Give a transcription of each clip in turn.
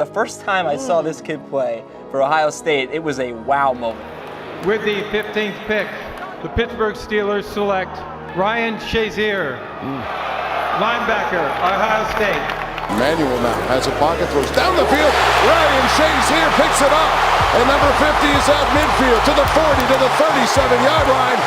the first time I saw this kid play for Ohio State, it was a wow moment. With the 15th pick, the Pittsburgh Steelers select Ryan Shazier, linebacker, Ohio State. Manuel now has a pocket, throws down the field. Ryan Shazier picks it up. And number 50 is at midfield to the 40, to the 37-yard line.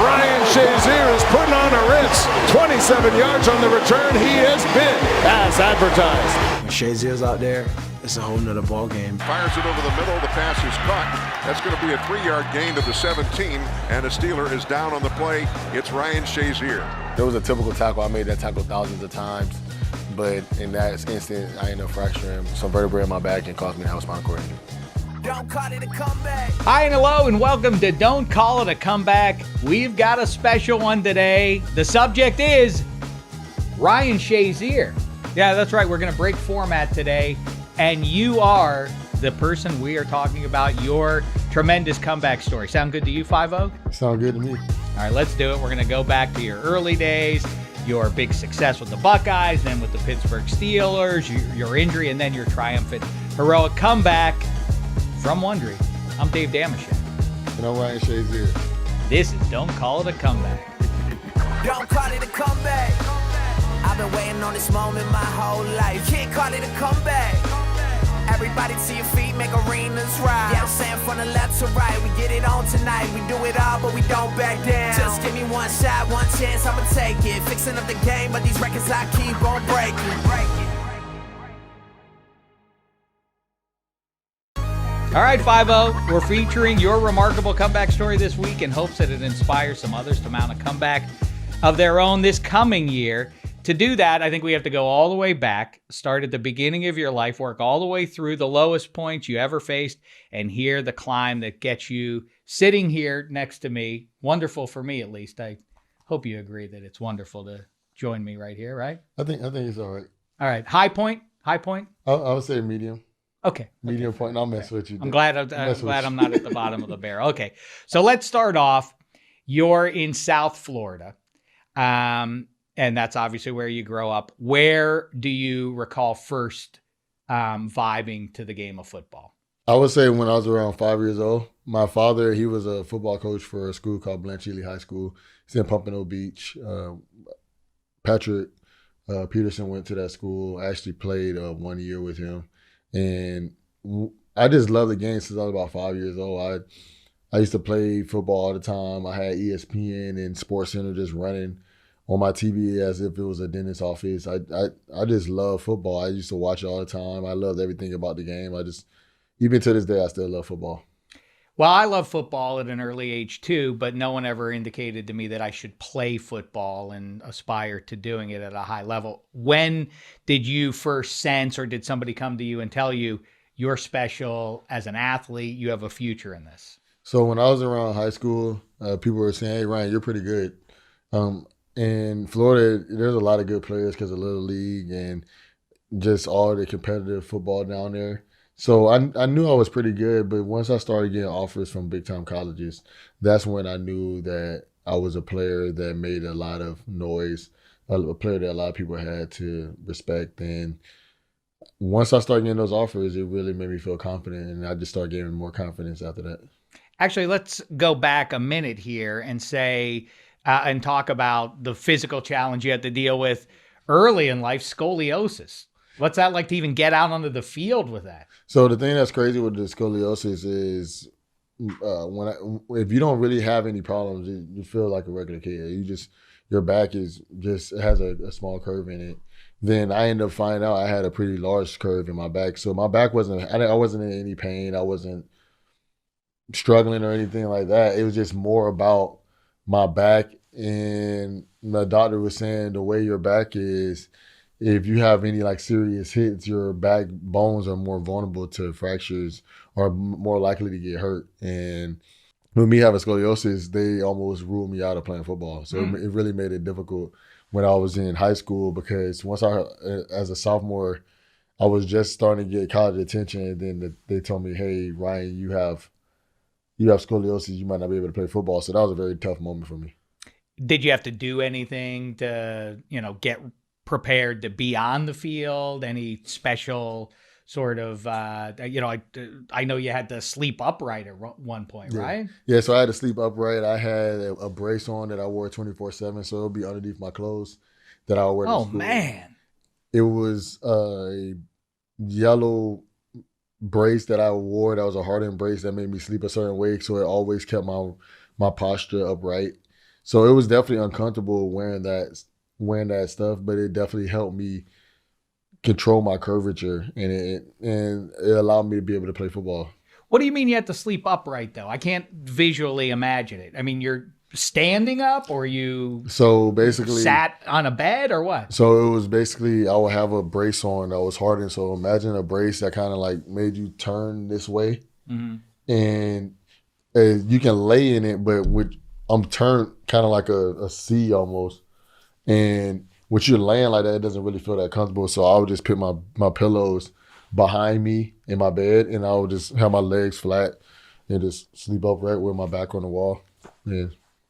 Ryan Shazier is putting on a rinse. 27 yards on the return. He has been as advertised. When Shazier's out there, it's a whole nother ball game. Fires it over the middle. The pass is caught. That's going to be a 3-yard gain to the 17, and a Steeler is down on the play. It's Ryan Shazier. There was a typical tackle. I made that tackle thousands of times. But in that instant, I ended up fracturing some vertebrae in my back and caused me to have a spinal cord injury. Don't call it a comeback. Hi and hello and welcome to Don't Call It a Comeback. We've got a special one today. The subject is Ryan Shazier. Yeah, that's right. We're going to break format today. And you are the person we are talking about, your tremendous comeback story. Sound good to you, 5-0? Sound good to me. All right, let's do it. We're going to go back to your early days, your big success with the Buckeyes, then with the Pittsburgh Steelers, your injury, and then your triumphant, heroic comeback from Wondery. I'm Dave Dameshek. And I'm Ryan Shazier. This is Don't Call It a Comeback. Don't call it a comeback. I've been waiting on this moment my whole life. Can't call it a comeback. Everybody to your feet, make arenas rise. Yeah, I'm saying from the left to right, we get it on tonight. We do it all, but we don't back down. Just give me one shot, one chance, I'ma take it. Fixing up the game, but these records I keep on breaking. All right, 5-0, we're featuring your remarkable comeback story this week in hopes that it inspires some others to mount a comeback of their own this coming year. To do that, I think we have to go all the way back, start at the beginning of your life, work all the way through the lowest points you ever faced, and hear the climb that gets you sitting here next to me. Wonderful for me, at least. I hope you agree that it's wonderful to join me right here, right? I think it's all right. All right, high point? High point? I would say medium. Okay. Medium point. I'll mess with you. I'm glad I'm not at the bottom of the barrel. Okay. So let's start off. You're in South Florida. And that's obviously where you grow up. Where do you recall first vibing to the game of football? I would say when I was around 5 years old. My father, he was a football coach for a school called Blanchardly High School. It's in Pompano Beach. Patrick Peterson went to that school. I actually played 1 year with him. And I just loved the game since I was about 5 years old. I used to play football all the time. I had ESPN and SportsCenter just running on my TV as if it was a dentist's office. I just love football. I used to watch it all the time. I loved everything about the game. Even to this day, I still love football. Well, I love football at an early age too, but no one ever indicated to me that I should play football and aspire to doing it at a high level. When did you first sense, or did somebody come to you and tell you you're special as an athlete, you have a future in this? So when I was around high school, people were saying, "Hey, Ryan, you're pretty good." In Florida, there's a lot of good players because of Little League and just all the competitive football down there. So I knew I was pretty good, but once I started getting offers from big-time colleges, that's when I knew that I was a player that made a lot of noise, a player that a lot of people had to respect. And once I started getting those offers, it really made me feel confident, and I just started getting more confidence after that. Actually, let's go back a minute here and say and talk about the physical challenge you had to deal with early in life, scoliosis. What's that like to even get out onto the field with that? So the thing that's crazy with the scoliosis is if you don't really have any problems, you feel like a regular kid. Your back has a small curve in it. Then I ended up finding out I had a pretty large curve in my back. So my back I wasn't in any pain. I wasn't struggling or anything like that. It was just more about my back. And the doctor was saying the way your back is, if you have any like serious hits, your back bones are more vulnerable to fractures or more likely to get hurt. And with me having scoliosis, they almost ruled me out of playing football. So it really made it difficult when I was in high school, because as a sophomore, I was just starting to get college attention. And then they told me, "Hey, Ryan, you have scoliosis. You might not be able to play football." So that was a very tough moment for me. Did you have to do anything to, get prepared to be on the field? Any special sort of, I know you had to sleep upright at one point, right? Yeah, so I had to sleep upright. I had a brace on that I wore 24/7, so it would be underneath my clothes that I would wear to Oh, school. man. It was a yellow brace that I wore that was a hardened brace that made me sleep a certain way, so it always kept my posture upright. So it was definitely uncomfortable wearing that stuff, but it definitely helped me control my curvature, and it allowed me to be able to play football. What do you mean you had to sleep upright, though? I can't visually imagine it. I mean, you're standing up, or you So basically sat on a bed, or what? So it was basically I would have a brace on that was hardened. So imagine a brace that kind of like made you turn this way, and you can lay in it, but I'm turned kind of like a C almost, and when you're laying like that, it doesn't really feel that comfortable. So I would just put my pillows behind me in my bed, and I would just have my legs flat and just sleep upright with my back on the wall. Yeah,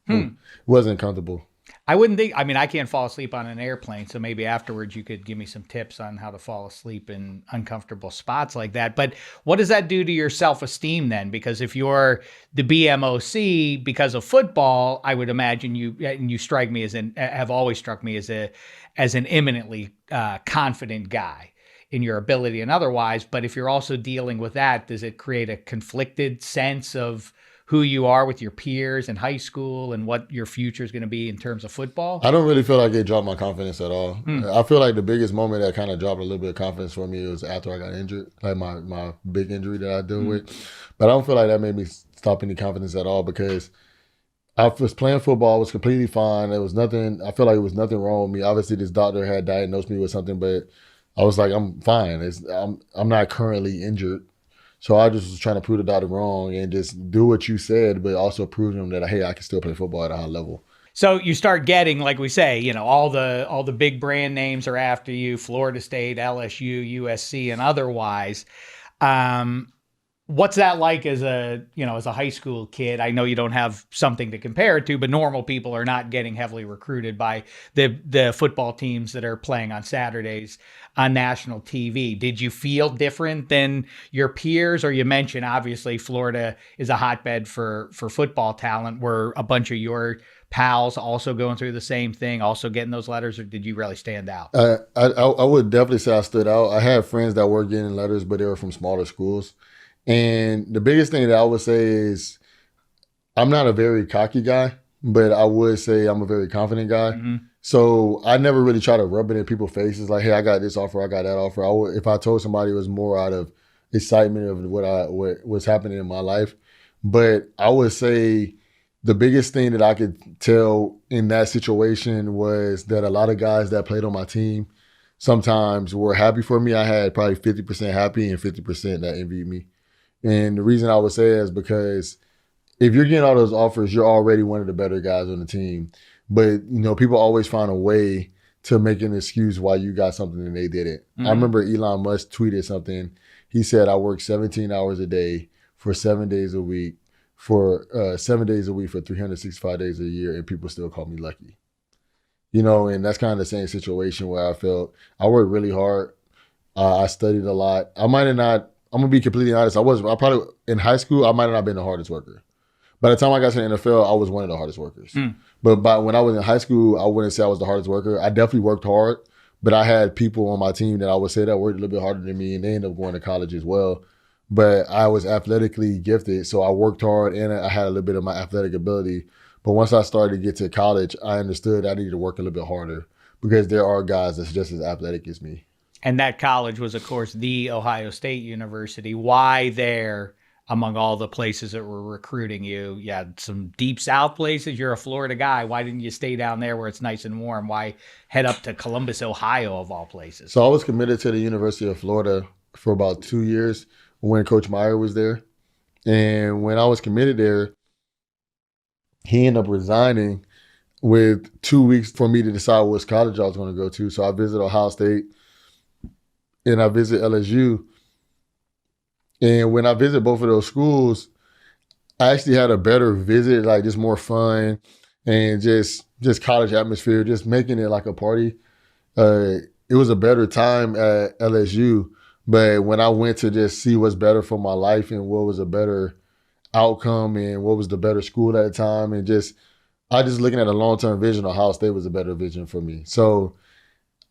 it wasn't comfortable. I wouldn't think, I mean, I can't fall asleep on an airplane, so maybe afterwards you could give me some tips on how to fall asleep in uncomfortable spots like that. But what does that do to your self-esteem then? Because if you're the BMOC because of football, I would imagine you strike me have always struck me as an eminently confident guy in your ability and otherwise. But if you're also dealing with that, does it create a conflicted sense of who you are with your peers in high school and what your future is going to be in terms of football? I don't really feel like it dropped my confidence at all. I feel like the biggest moment that kind of dropped a little bit of confidence for me was after I got injured, like my big injury that I deal with. But I don't feel like that made me stop any confidence at all, because I was playing football, was completely fine. There was nothing, I feel like it was nothing wrong with me. Obviously, this doctor had diagnosed me with something, but I was like, I'm fine. I'm not currently injured. So I just was trying to prove the doctor wrong and just do what you said, but also prove to him that, hey, I can still play football at a high level. So you start getting, like we say, all the big brand names are after you, Florida State, LSU, USC, and otherwise. What's that like as a high school kid? I know you don't have something to compare it to, but normal people are not getting heavily recruited by the football teams that are playing on Saturdays on national TV. Did you feel different than your peers? Or you mentioned, obviously, Florida is a hotbed for football talent. Were a bunch of your pals also going through the same thing, also getting those letters, or did you really stand out? I would definitely say I stood out. I had friends that were getting letters, but they were from smaller schools. And the biggest thing that I would say is I'm not a very cocky guy, but I would say I'm a very confident guy. So I never really try to rub it in people's faces like, hey, I got this offer, I got that offer. If I told somebody, it was more out of excitement of what was happening in my life. But I would say the biggest thing that I could tell in that situation was that a lot of guys that played on my team sometimes were happy for me. I had probably 50% happy and 50% that envied me. And the reason I would say is because if you're getting all those offers, you're already one of the better guys on the team. But, people always find a way to make an excuse why you got something and they didn't. I remember Elon Musk tweeted something. He said, I work 17 hours a day for 7 days a week, for 7 days a week for 365 days a year, and people still call me lucky. And that's kind of the same situation where I felt I worked really hard. I studied a lot. I'm going to be completely honest. I probably, in high school, I might have not been the hardest worker. By the time I got to the NFL, I was one of the hardest workers. But when I was in high school, I wouldn't say I was the hardest worker. I definitely worked hard, but I had people on my team that I would say that worked a little bit harder than me, and they ended up going to college as well. But I was athletically gifted, so I worked hard, and I had a little bit of my athletic ability. But once I started to get to college, I understood I needed to work a little bit harder, because there are guys that's just as athletic as me. And that college was, of course, the Ohio State University. Why there among all the places that were recruiting you? You had some deep South places. You're a Florida guy. Why didn't you stay down there where it's nice and warm? Why head up to Columbus, Ohio, of all places? So I was committed to the University of Florida for about 2 years when Coach Meyer was there. And when I was committed there, he ended up resigning with 2 weeks for me to decide which college I was going to go to. So I visited Ohio State and I visited LSU. And when I visited both of those schools, I actually had a better visit, like just more fun and just college atmosphere, just making it like a party. It was a better time at LSU, But when I went to just see what's better for my life and what was a better outcome and what was the better school at the time, and I just looking at a long-term vision, Ohio State was a better vision for me. So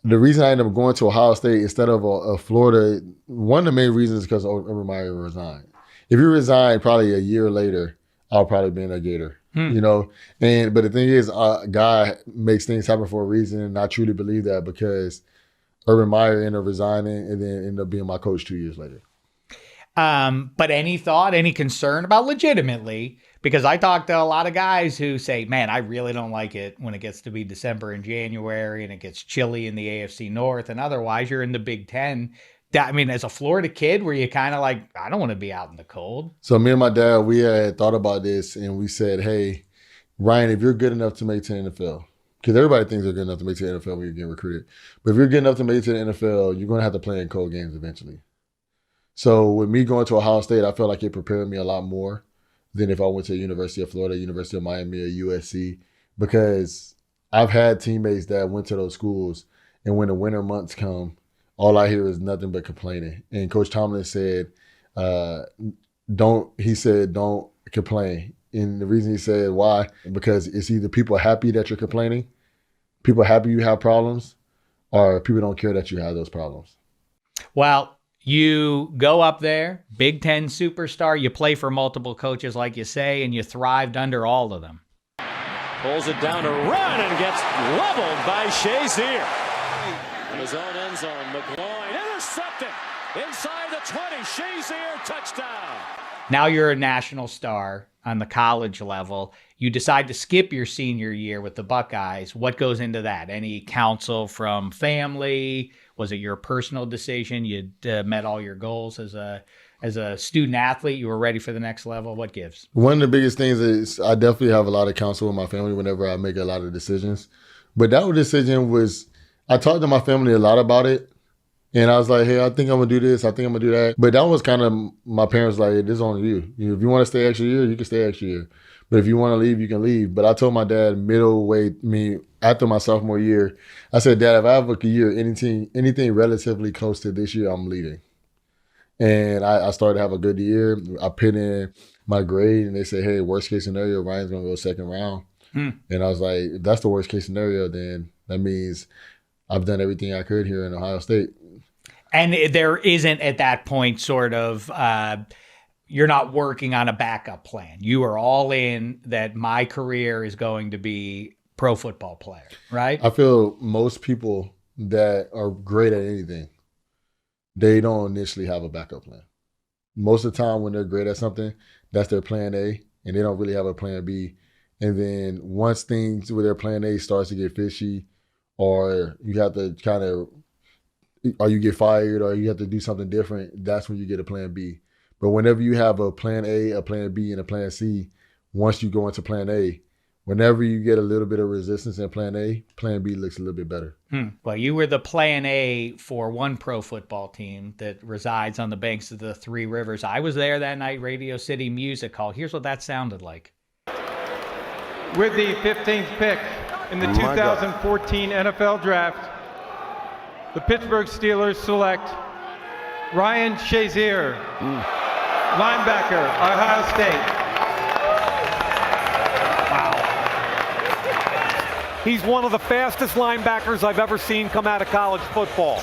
the reason I ended up going to Ohio State instead of a Florida, one of the main reasons is because Urban Meyer resigned. If he resigned probably a year later, I'll probably be in a Gator. You know, but the thing is, God makes things happen for a reason, and I truly believe that because Urban Meyer ended up resigning and then ended up being my coach 2 years later. But any thought, any concern about legitimately, because I talk to a lot of guys who say, man, I really don't like it when it gets to be December and January and it gets chilly in the AFC North, and otherwise you're in the Big Ten. I mean, as a Florida kid, were you kind of like, I don't want to be out in the cold? So me and my dad, we had thought about this and we said, hey, Ryan, if you're good enough to make it to the NFL, because everybody thinks they're good enough to make it to the NFL when you get recruited. But if you're good enough to make it to the NFL, you're going to have to play in cold games eventually. So with me going to Ohio State, I felt like it prepared me a lot more than if I went to the University of Florida, University of Miami, or USC, because I've had teammates that went to those schools, and when the winter months come, all I hear is nothing but complaining. And Coach Tomlin said, don't complain. And the reason he said why, because it's either people happy that you're complaining, people happy you have problems, or people don't care that you have those problems. Well, you go up there, Big Ten superstar, you play for multiple coaches, like you say, and you thrived under all of them. Pulls it down to run and gets leveled by Shazier. In his own end zone, McGloin intercepted inside the 20. Shazier, touchdown. Now you're a national star on the college level. You decide to skip your senior year with the Buckeyes. What goes into that? Any counsel from family? Was it your personal decision? You'd met all your goals as a student athlete. You were ready for the next level. What gives? One of the biggest things is I definitely have a lot of counsel with my family whenever I make a lot of decisions. But that decision was, I talked to my family a lot about it. And I was like, hey, I think I'm going to do this. I think I'm going to do that. But that was kind of, my parents like, hey, this is on you. If you want to stay extra year, you can stay extra year. But if you want to leave, you can leave. But I told my dad after my sophomore year, I said, Dad, if I have a year, anything relatively close to this year, I'm leaving. And I started to have a good year. I put in my grade and they said, hey, worst case scenario, Ryan's going to go second round. And I was like, if that's the worst case scenario, then that means I've done everything I could here in Ohio State. And there isn't at that point sort of, you're not working on a backup plan. You are all in that my career is going to be pro football player, right? I feel most people that are great at anything, they don't initially have a backup plan. Most of the time when they're great at something, that's their plan A, and they don't really have a plan B. And then once things with their plan A starts to get fishy, or you have to or you get fired, or you have to do something different, that's when you get a plan B. But whenever you have a plan A, a plan B, and a plan C, once you go into plan A, whenever you get a little bit of resistance in plan A, plan B looks a little bit better. Well, you were the plan A for one pro football team that resides on the banks of the Three Rivers. I was there that night, Radio City Music Hall. Here's what that sounded like. With the 15th pick in the 2014 NFL Draft, the Pittsburgh Steelers select Ryan Shazier, linebacker, Ohio State. Wow. He's one of the fastest linebackers I've ever seen come out of college football.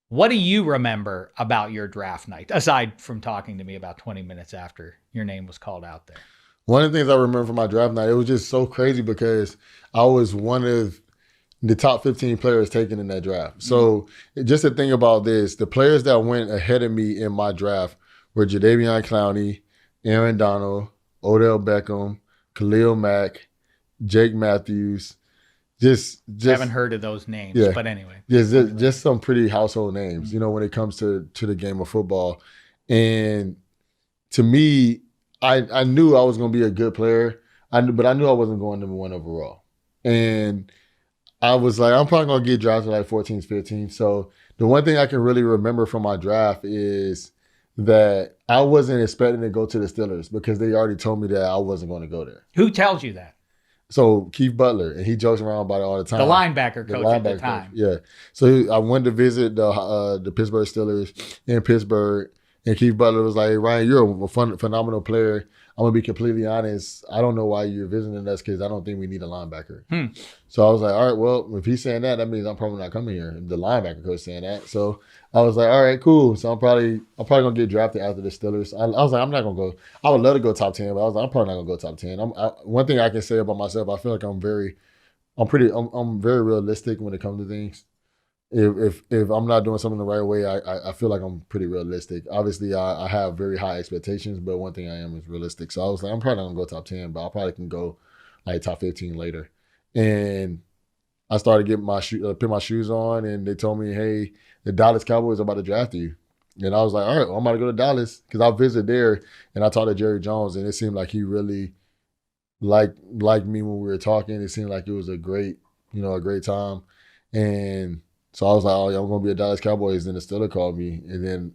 What do you remember about your draft night, aside from talking to me about 20 minutes after your name was called out there? One of the things I remember from my draft night, it was just so crazy because I was one of the top 15 players taken in that draft. So just to think about this, the players that went ahead of me in my draft were Jadeveon Clowney, Aaron Donald, Odell Beckham, Khalil Mack, Jake Matthews. Just haven't heard of those names, but anyway. Just some pretty household names, when it comes to the game of football. And to me, I knew I was going to be a good player, but I knew I wasn't going number one overall. And I was like, I'm probably going to get drafted like 14th, 15th. So the one thing I can really remember from my draft is that I wasn't expecting to go to the Steelers because they already told me that I wasn't going to go there. Who tells you that? So Keith Butler, and he jokes around about it all the time. The linebacker coach at the time. Yeah. So I went to visit the Pittsburgh Steelers in Pittsburgh, and Keith Butler was like, "Hey, Ryan, you're a phenomenal player. I'm gonna be completely honest. I don't know why you're visiting us because I don't think we need a linebacker." So I was like, "All right, well, if he's saying that, that means I'm probably not coming here." The linebacker coach saying that, so I was like, "All right, cool." So I'm probably gonna get drafted after the Steelers. I was like, "I'm not gonna go. I would love to go top 10, but I was like, I'm probably not gonna go top 10." One thing I can say about myself, I feel like I'm very realistic when it comes to things. If I'm not doing something the right way, I feel like I'm pretty realistic. Obviously, I have very high expectations, but one thing I am is realistic. So I was like, I'm probably not gonna go top 10, but I probably can go like top 15 later. And I started getting put my shoes on, and they told me, "Hey, the Dallas Cowboys are about to draft you." And I was like, "All right, well, I'm about to go to Dallas," because I visited there and I talked to Jerry Jones, and it seemed like he really liked me when we were talking. It seemed like it was a great time, and so I was like, "Oh, yeah, I'm going to be a Dallas Cowboys." Then the Steelers called me. And then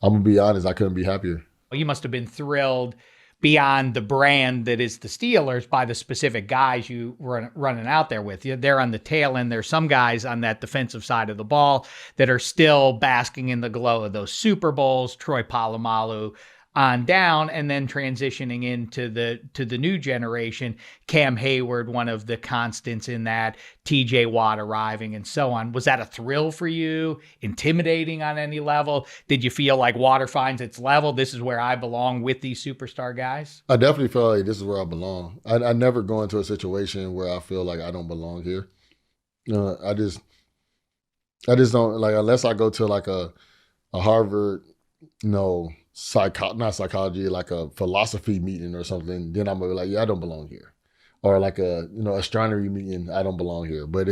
I'm going to be honest, I couldn't be happier. You must have been thrilled beyond the brand that is the Steelers by the specific guys you were running out there with. They're on the tail end. There's some guys on that defensive side of the ball that are still basking in the glow of those Super Bowls, Troy Polamalu on down, and then transitioning into the new generation. Cam Hayward, one of the constants in that, TJ Watt arriving, and so on. Was that a thrill for you? Intimidating on any level? Did you feel like water finds its level? This is where I belong with these superstar guys? I definitely felt like this is where I belong. I never go into a situation where I feel like I don't belong here. I just don't, like, unless I go to like a Harvard, not psychology, like a philosophy meeting or something, then I'm gonna be like, yeah, I don't belong here. Or like a astronomy meeting, I don't belong here. But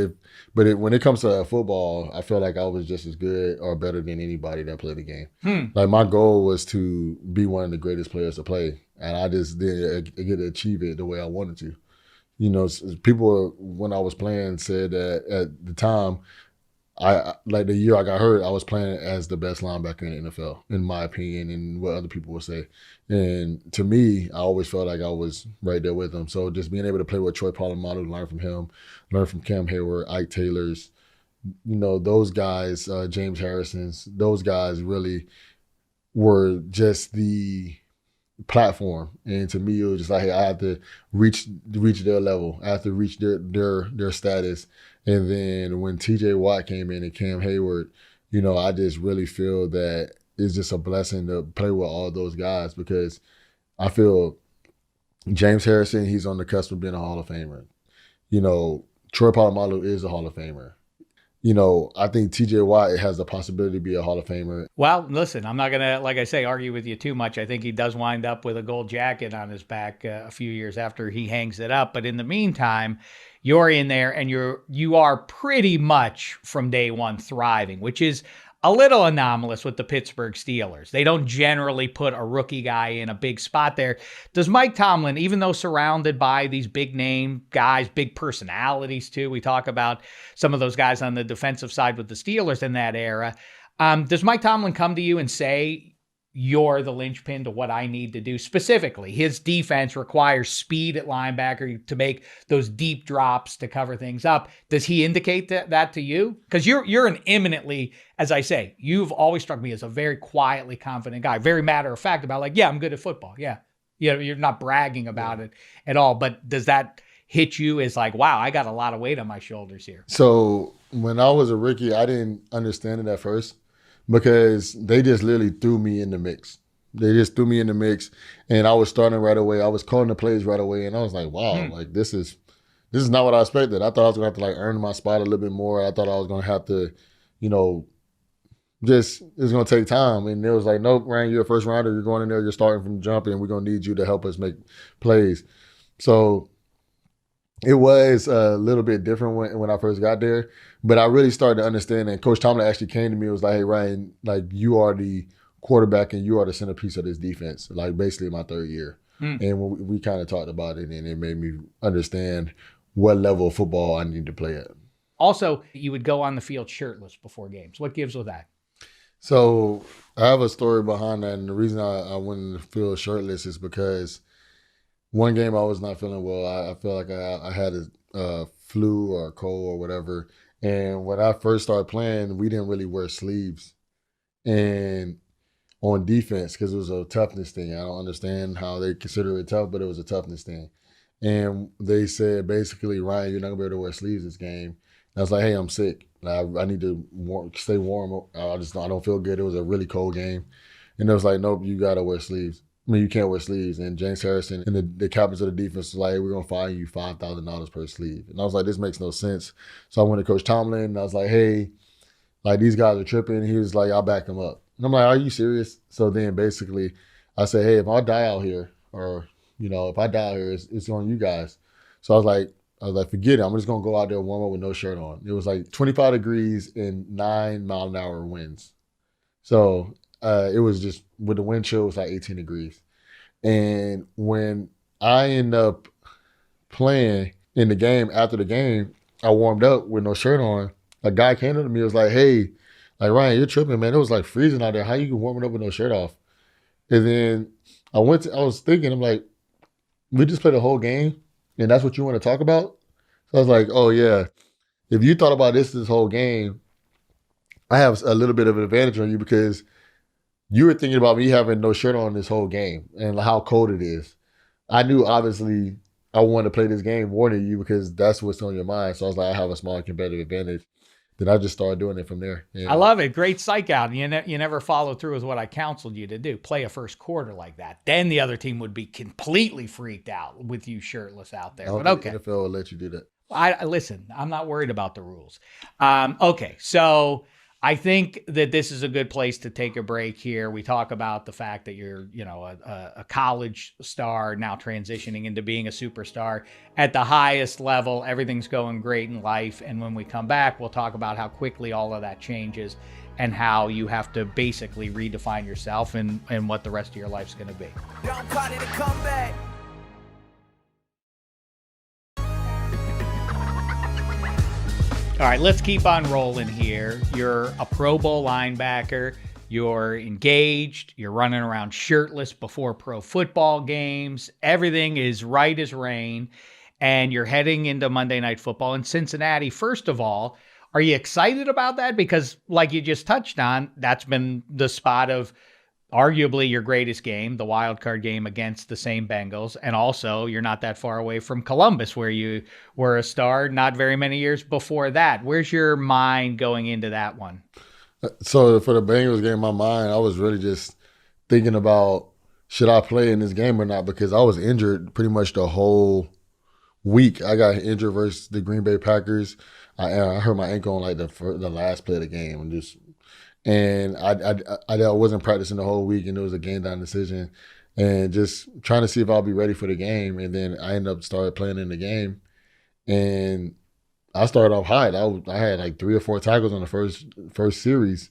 when it comes to football, I feel like I was just as good or better than anybody that played the game. Like, my goal was to be one of the greatest players to play, and I just didn't get to achieve it the way I wanted to. People when I was playing said that at the time, the year I got hurt, I was playing as the best linebacker in the NFL, in my opinion, and what other people would say. And to me, I always felt like I was right there with them. So just being able to play with Troy Polamalu, learn from him, learn from Cam Hayward, Ike Taylor's, those guys, James Harrison's, those guys really were just the platform. And to me, it was just like, hey, I have to reach their level. I have to reach their status. And then when TJ Watt came in and Cam Hayward, I just really feel that it's just a blessing to play with all those guys, because I feel James Harrison, he's on the cusp of being a Hall of Famer. Troy Polamalu is a Hall of Famer. I think TJ Watt has the possibility to be a Hall of Famer. Well, listen, I'm not going to, like I say, argue with you too much. I think he does wind up with a gold jacket on his back a few years after he hangs it up. But in the meantime, you're in there and you are pretty much from day one thriving, which is a little anomalous with the Pittsburgh Steelers. They don't generally put a rookie guy in a big spot there. Does Mike Tomlin, even though surrounded by these big name guys, big personalities too, we talk about some of those guys on the defensive side with the Steelers in that era, does Mike Tomlin come to you and say, you're the linchpin to what I need to do? Specifically, his defense requires speed at linebacker to make those deep drops to cover things up. Does he indicate that to you? Because you're an eminently, as I say, you've always struck me as a very quietly confident guy, very matter of fact about, like, yeah, I'm good at football. Yeah. You're not bragging about it at all. But does that hit you as like, wow, I got a lot of weight on my shoulders here? So when I was a rookie, I didn't understand it at first, because they just literally threw me in the mix. They just threw me in the mix, and I was starting right away. I was calling the plays right away, and I was like, wow, like this is not what I expected. I thought I was going to have to earn my spot a little bit more. I thought I was going to have to, it's going to take time. And it was like, nope, Ryan, you're a first rounder. You're going in there, you're starting from jump, and we're going to need you to help us make plays. So it was a little bit different when I first got there, but I really started to understand. And Coach Tomlin actually came to me and was like, hey, Ryan, like, you are the quarterback and you are the centerpiece of this defense, like basically my third year. And we kind of talked about it, and it made me understand what level of football I need to play at. Also, you would go on the field shirtless before games. What gives with that? So I have a story behind that, and the reason I went on the field shirtless is because one game I was not feeling well. I felt like I had a flu or a cold or whatever. And when I first started playing, we didn't really wear sleeves and on defense because it was a toughness thing. I don't understand how they consider it tough, but it was a toughness thing. And they said, basically, Ryan, you're not going to be able to wear sleeves this game. And I was like, hey, I'm sick. I need to stay warm. I don't feel good. It was a really cold game. And it was like, nope, you got to wear sleeves. I mean, you can't wear sleeves. And James Harrison and the captains of the defense was like, hey, we're going to fine you $5,000 per sleeve. And I was like, this makes no sense. So I went to Coach Tomlin and I was like, hey, like these guys are tripping. He was like, I'll back them up. And I'm like, are you serious? So then basically I said, hey, if I die out here or, if I die out here, it's on you guys. So I was like, forget it. I'm just going to go out there and warm up with no shirt on. It was like 25 degrees and 9-mile-an-hour winds. So it was just, with the wind chill, it was like 18 degrees. And when I end up playing in the game, after the game, I warmed up with no shirt on. A guy came up to me and was like, hey, like, Ryan, you're tripping, man. It was like freezing out there. How you warming up with no shirt off? And then I was thinking, I'm like, we just played a whole game and that's what you want to talk about? So I was like, oh yeah, if you thought about this whole game, I have a little bit of an advantage on you because you were thinking about me having no shirt on this whole game and how cold it is. I knew obviously I wanted to play this game more than you because that's what's on your mind. So I was like, I have a small competitive advantage. Then I just started doing it from there. Yeah. I love it. Great psych out. You never follow through with what I counseled you to do. Play a first quarter like that. Then the other team would be completely freaked out with you shirtless out there. But okay. The NFL will let you do that. Listen, I'm not worried about the rules. Okay, so I think that this is a good place to take a break here. We talk about the fact that you're, a college star now transitioning into being a superstar at the highest level. Everything's going great in life. And when we come back, we'll talk about how quickly all of that changes and how you have to basically redefine yourself and what the rest of your life's going to be. Don't call it a comeback. All right, let's keep on rolling here. You're a Pro Bowl linebacker. You're engaged. You're running around shirtless before pro football games. Everything is right as rain. And you're heading into Monday Night Football in Cincinnati. First of all, are you excited about that? Because like you just touched on, that's been the spot of arguably your greatest game, the wild card game against the same Bengals. And also, you're not that far away from Columbus, where you were a star not very many years before that. Where's your mind going into that one? So for the Bengals game, my mind, I was really just thinking about, should I play in this game or not? Because I was injured pretty much the whole week. I got injured versus the Green Bay Packers. I hurt my ankle on like the last play of the game, and I wasn't practicing the whole week, and it was a game down decision, and just trying to see if I'll be ready for the game. And then I ended up started playing in the game, and I started off hot. I had like 3 or 4 tackles on the first series,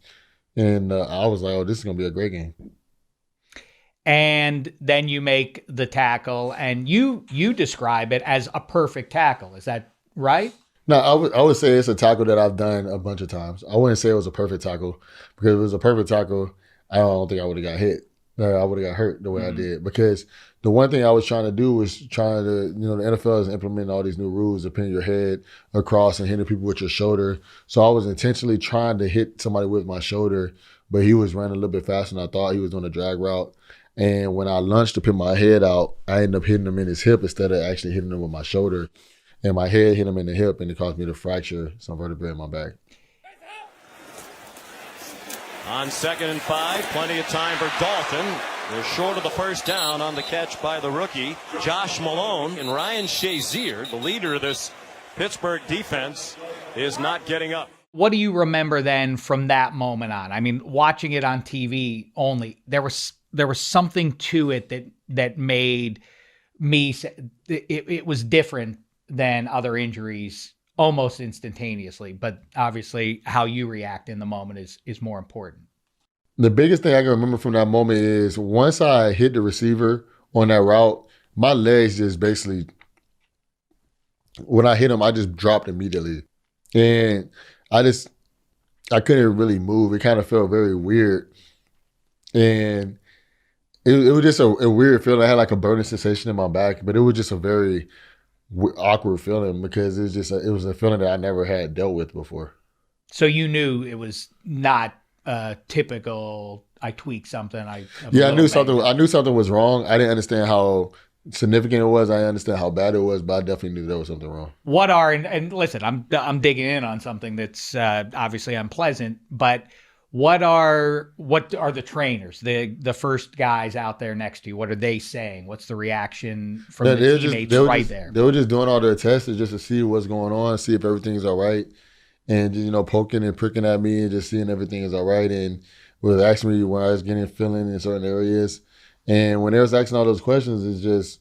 and I was like, oh, this is gonna be a great game. And then you make the tackle, and you describe it as a perfect tackle. Is that right? No, I would say it's a tackle that I've done a bunch of times. I wouldn't say it was a perfect tackle, because if it was a perfect tackle, I don't think I would have got hit. I would have got hurt the way I did. Because the one thing I was trying to do was the NFL is implementing all these new rules of pinning your head across and hitting people with your shoulder. So I was intentionally trying to hit somebody with my shoulder, but he was running a little bit faster than I thought. He was doing a drag route. And when I lunged to pin my head out, I ended up hitting him in his hip instead of actually hitting him with my shoulder. And my head hit him in the hip, and it caused me to fracture some vertebrae in my back. On 2nd and 5, plenty of time for Dalton. They're short of the first down on the catch by the rookie, Josh Malone. And Ryan Shazier, the leader of this Pittsburgh defense, is not getting up. What do you remember then from that moment on? I mean, watching it on TV only, there was something to it that made me it was different than other injuries almost instantaneously. But obviously, how you react in the moment is more important. The biggest thing I can remember from that moment is once I hit the receiver on that route, my legs just basically, when I hit him, I just dropped immediately. And I couldn't really move. It kind of felt very weird. And it was just a weird feeling. I had like a burning sensation in my back, but it was just a very awkward feeling because it was a feeling that I never had dealt with before. So you knew it was not typical. I tweaked something. I knew something. I knew something was wrong. I didn't understand how significant it was. I understand how bad it was, but I definitely knew there was something wrong. What are and listen, I'm digging in on something that's obviously unpleasant, but what are the trainers, the first guys out there next to you? What are they saying? What's the reaction from the teammates there? They were just doing all their tests just to see what's going on, see if everything's all right, and poking and pricking at me and just seeing everything is all right, and was asking me when I was getting feeling in certain areas. And when they was asking all those questions, it's just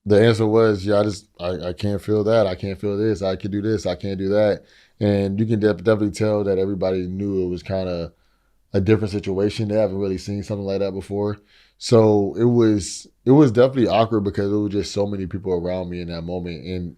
the answer was, I can't feel that. I can't feel this. I can do this. I can't do that. And you can definitely tell that everybody knew it was kind of a different situation. They haven't really seen something like that before. So it was definitely awkward because there was just so many people around me in that moment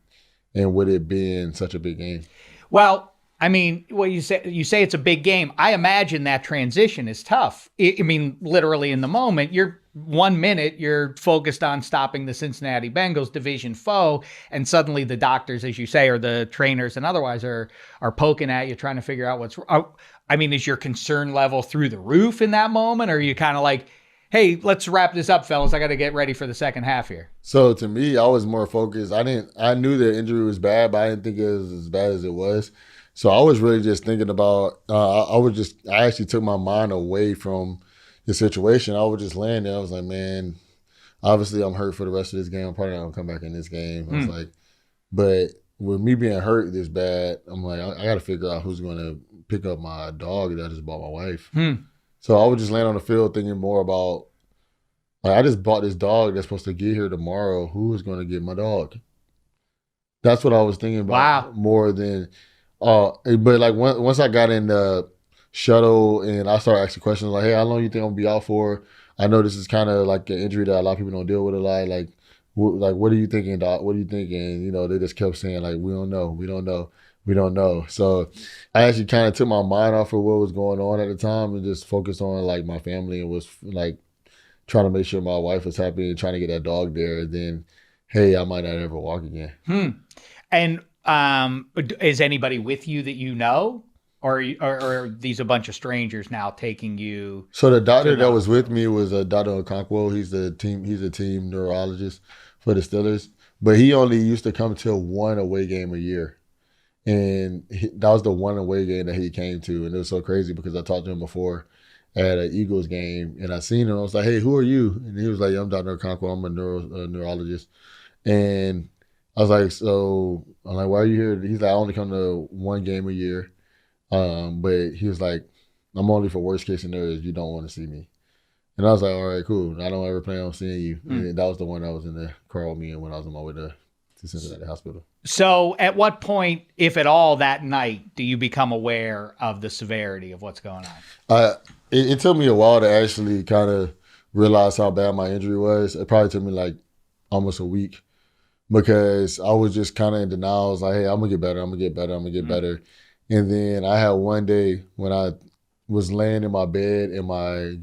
and with it being such a big game. Well, I mean, you say it's a big game. I imagine that transition is tough. I mean, literally in the moment, you're 1 minute, you're focused on stopping the Cincinnati Bengals division foe, and suddenly the doctors, as you say, or the trainers and otherwise are poking at you, trying to figure out what's wrong. I mean, is your concern level through the roof in that moment? Or are you kind of like, hey, let's wrap this up, fellas. I got to get ready for the second half here. So to me, I was more focused. I knew the injury was bad, but I didn't think it was as bad as it was. So I was really just thinking about, I actually took my mind away from the situation. I was just laying there. I was like, man, obviously I'm hurt for the rest of this game. I'm probably not going to come back in this game. I was like, but with me being hurt this bad, I'm like, I got to figure out who's going to pick up my dog that I just bought my wife. So I was just laying on the field thinking more about, like, I just bought this dog that's supposed to get here tomorrow. Who is going to get my dog? That's what I was thinking about more than... but like once I got in the shuttle and I started asking questions like, hey, how long you think I'm gonna be out for? I know this is kind of like an injury that a lot of people don't deal with a lot. Like what are you thinking, Doc? What are you thinking? They just kept saying like, we don't know. So I actually kind of took my mind off of what was going on at the time and just focused on like my family and was like trying to make sure my wife was happy and trying to get that dog there. And then, hey, I might not ever walk again. And is anybody with you that you know, or are these a bunch of strangers now taking you? So the doctor that was with me was Dr. Okonkwo. He's a team neurologist for the Steelers, but he only used to come to one away game a year, and that was the one away game that he came to, and it was so crazy because I talked to him before at an Eagles game, and I seen him. I was like, "Hey, who are you?" And he was like, "I'm Dr. Okonkwo. I'm a neurologist," and I was like, so I'm like, why are you here? He's like, I only come to one game a year. But he was like, I'm only for worst case scenarios. You don't want to see me. And I was like, all right, cool. I don't ever plan on seeing you. And that was the one that was in the car with me when I was on my way to Cincinnati Hospital. So at what point, if at all, that night, do you become aware of the severity of what's going on? It took me a while to actually kind of realize how bad my injury was. It probably took me like almost a week. Because I was just kind of in denial. I was like, hey, I'm going to get better. I'm going to get better. I'm going to get better. And then I had one day when I was laying in my bed and my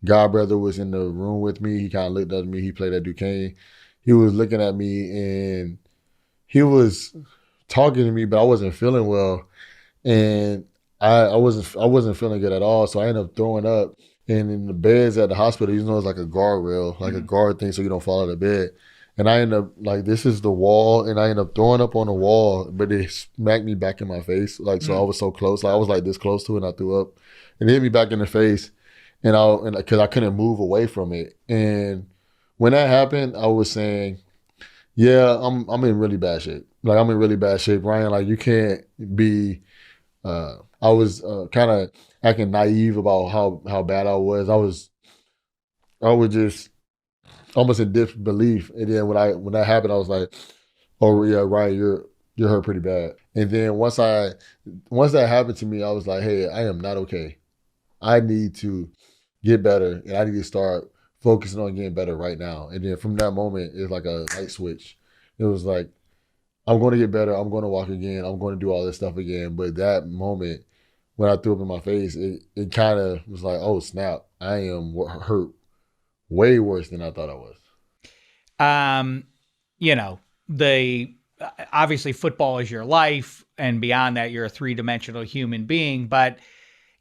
godbrother was in the room with me. He kind of looked at me. He played at Duquesne. He was looking at me and he was talking to me, but I wasn't feeling well. And I wasn't feeling good at all. So I ended up throwing up. And in the beds at the hospital, it's like a guardrail, like a guard thing so you don't fall out of bed. And I end up like, this is the wall, and I end up throwing up on the wall, but it smacked me back in my face. Like, so I was so close. Like, I was like this close to it, and I threw up. And it hit me back in the face, and because I couldn't move away from it. And when that happened, I was saying, yeah, I'm in really bad shape. Like, I'm in really bad shape, Ryan. Like, you can't be. I was kind of acting naive about how bad I was. I was just almost in disbelief. And then when that happened, I was like, oh yeah, Ryan, you're hurt pretty bad. And then once that happened to me, I was like, hey, I am not okay. I need to get better, and I need to start focusing on getting better right now. And then from that moment, it's like a light switch. It was like, I'm going to get better. I'm going to walk again. I'm going to do all this stuff again. But that moment, when I threw up in my face, it kind of was like, oh, snap. I am hurt way worse than I thought I was. Obviously football is your life, and beyond that, you're a three-dimensional human being. But,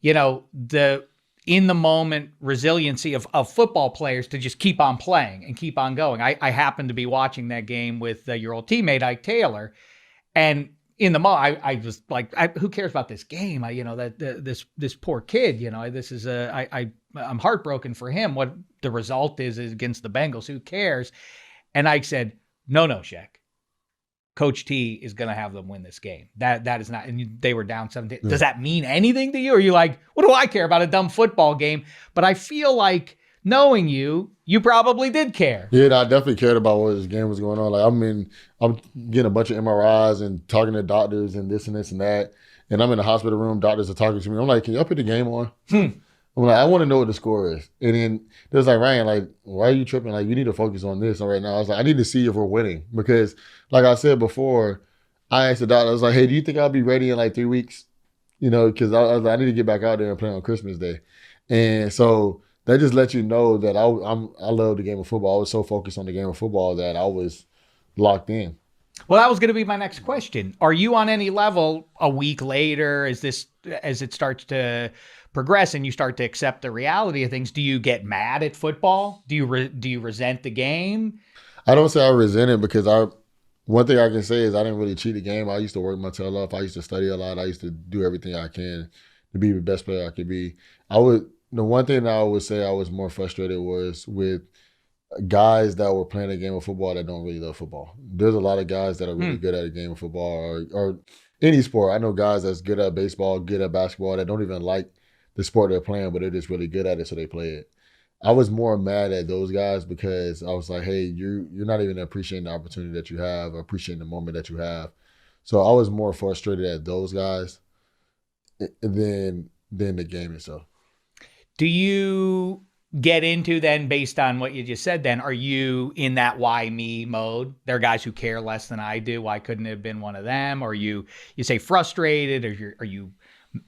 the in the moment resiliency of football players to just keep on playing and keep on going. I happened to be watching that game with your old teammate, Ike Taylor. And in the moment, I was like, who cares about this game? This poor kid, I'm heartbroken for him. What the result is against the Bengals. Who cares? And Ike said, no, Shek. Coach T is going to have them win this game. That is not, and they were down 17. Does that mean anything to you? Or are you like, what do I care about a dumb football game? But I feel like knowing you probably did care. Yeah, I definitely cared about what this game was going on. Like, I'm getting a bunch of MRIs and talking to doctors and this and this and that. And I'm in the hospital room. Doctors are talking to me. I'm like, can y'all put the game on? I'm like, I want to know what the score is. And then they was like, Ryan, like, why are you tripping? Like, you need to focus on this right now. I was like, I need to see if we're winning. Because, like I said before, I asked the doctor, I was like, hey, do you think I'll be ready in like 3 weeks? Because I was like, I need to get back out there and play on Christmas Day. And so that just lets you know that I love the game of football. I was so focused on the game of football that I was locked in. Well, that was going to be my next question. Are you on any level a week later, as it starts to progress and you start to accept the reality of things, do you get mad at football? Do you resent the game? I don't say I resent it because one thing I can say is I didn't really cheat the game. I used to work my tail off. I used to study a lot. I used to do everything I can to be the best player I could be. The one thing that I would say I was more frustrated was with guys that were playing a game of football that don't really love football. There's a lot of guys that are really good at a game of football or any sport. I know guys that's good at baseball, good at basketball, that don't even like the sport they're playing, but they're just really good at it, so they play it. I was more mad at those guys because I was like, hey, you're not even appreciating the opportunity that you have or appreciating the moment that you have. So I was more frustrated at those guys than the game itself. Do you get into then, based on what you just said then, are you in that why me mode? There are guys who care less than I do. Why couldn't it have been one of them? Or you say frustrated, or are you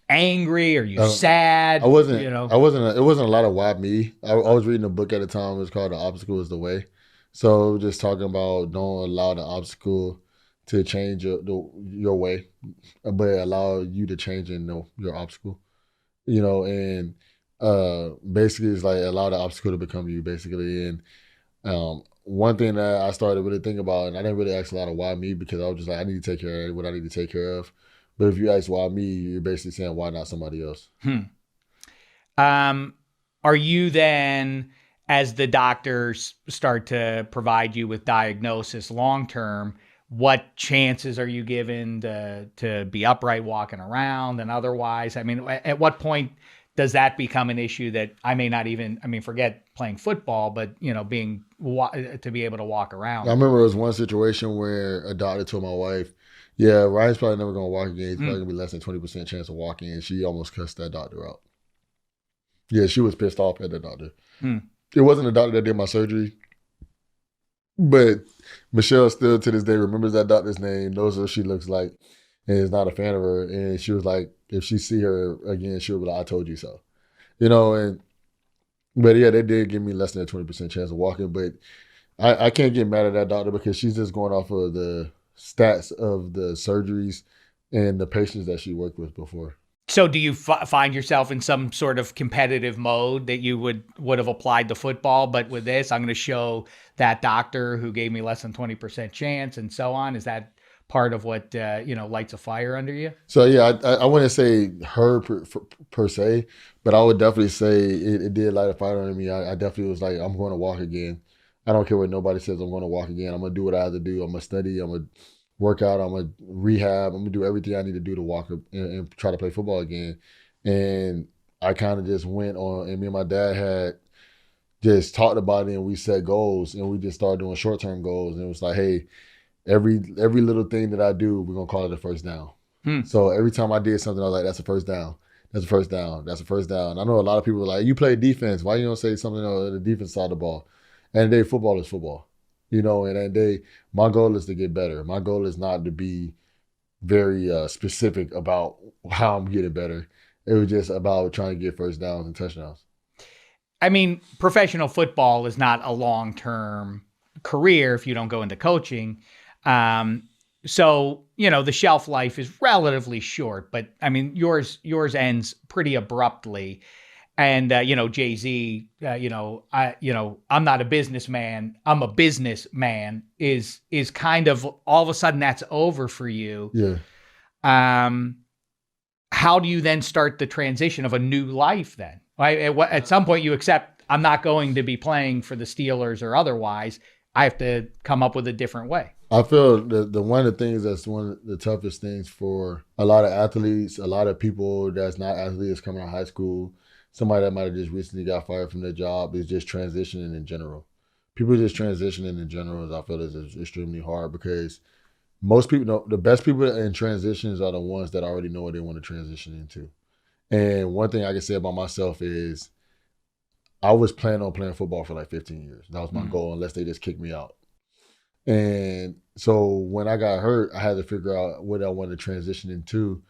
angry? Are you sad? It wasn't a lot of why me. I was reading a book at the time. It was called The Obstacle is the Way. So just talking about don't allow the obstacle to change your way, but allow you to change your obstacle. And basically it's like allow the obstacle to become you, basically. And one thing that I started to really think about, and I didn't really ask a lot of why me, because I was just like, I need to take care of what I need to take care of. But if you ask why me, you're basically saying why not somebody else. Are you then, as the doctors start to provide you with diagnosis long term, what chances are you given to be upright walking around and otherwise? I mean, at what point does that become an issue that I may not even, forget playing football, but, to be able to walk around? I remember there was one situation where a doctor told my wife, yeah, Ryan's probably never going to walk again. He's probably going to be less than 20% chance of walking. And she almost cussed that doctor out. Yeah, she was pissed off at the doctor. It wasn't the doctor that did my surgery, but Michelle still to this day remembers that doctor's name, knows what she looks like, and is not a fan of her. And she was like, if she see her again, she'll be like, I told you so. But yeah, they did give me less than a 20% chance of walking. But I can't get mad at that doctor because she's just going off of the stats of the surgeries and the patients that she worked with before. So do you find yourself in some sort of competitive mode that you would have applied to football, but with this, I'm going to show that doctor who gave me less than 20% chance and so on? Is that part of what, lights a fire under you? So yeah, I wouldn't say her per se, but I would definitely say it did light a fire under me. I definitely was like, I'm going to walk again. I don't care what nobody says, I'm going to walk again. I'm going to do what I have to do. I'm going to study. I'm going to work out. I'm going to rehab. I'm going to do everything I need to do to walk and try to play football again. And I kind of just went on, and me and my dad had just talked about it, and we set goals, and we just started doing short-term goals. And it was like, hey, every little thing that I do, we're going to call it a first down. So every time I did something, I was like, that's a first down. That's a first down. That's a first down. I know a lot of people are like, you play defense. Why you don't say something on the defense side of the ball? And the day, football is football. And that day, my goal is to get better. My goal is not to be very specific about how I'm getting better. It was just about trying to get first downs and touchdowns. I mean, professional football is not a long-term career if you don't go into coaching. So, the shelf life is relatively short, but I mean, yours ends pretty abruptly. And, Jay-Z, I'm not a businessman, I'm a businessman is kind of all of a sudden that's over for you. Yeah. How do you then start the transition of a new life then? Right? At some point you accept I'm not going to be playing for the Steelers or otherwise. I have to come up with a different way. I feel the one of the things that's one of the toughest things for a lot of athletes, a lot of people that's not athletes coming out of high school, somebody that might have just recently got fired from their job, is just transitioning in general. People just transitioning in general, I feel, is extremely hard because most people know the best people in transitions are the ones that already know what they want to transition into. And one thing I can say about myself is I was planning on playing football for like 15 years. That was my goal, unless they just kicked me out. And so when I got hurt, I had to figure out what I wanted to transition into.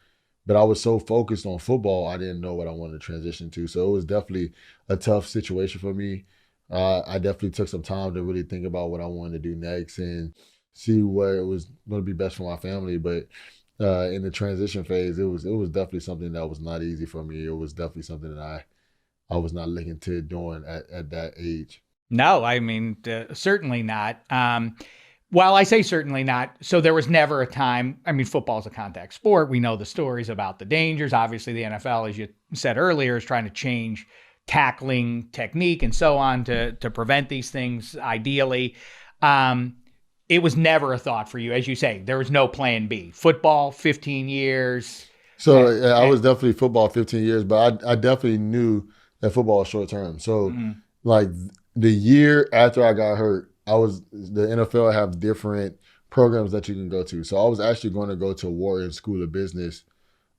But I was so focused on football, I didn't know what I wanted to transition to. So it was definitely a tough situation for me. I definitely took some time to really think about what I wanted to do next and see what it was going to be best for my family. But in the transition phase, it was definitely something that was not easy for me. It was definitely something that I was not looking to doing at that age. No, I mean, certainly not. Well, I say certainly not. So there was never a time, I mean, football is a contact sport. We know the stories about the dangers. Obviously, the NFL, as you said earlier, is trying to change tackling technique and so on to prevent these things, ideally. It was never a thought for you. As you say, there was no plan B. Football, 15 years. So I was definitely football 15 years, but I definitely knew that football is short term. So like the year after I got hurt, the NFL have different programs that you can go to. So I was actually going to go to Wharton School of Business.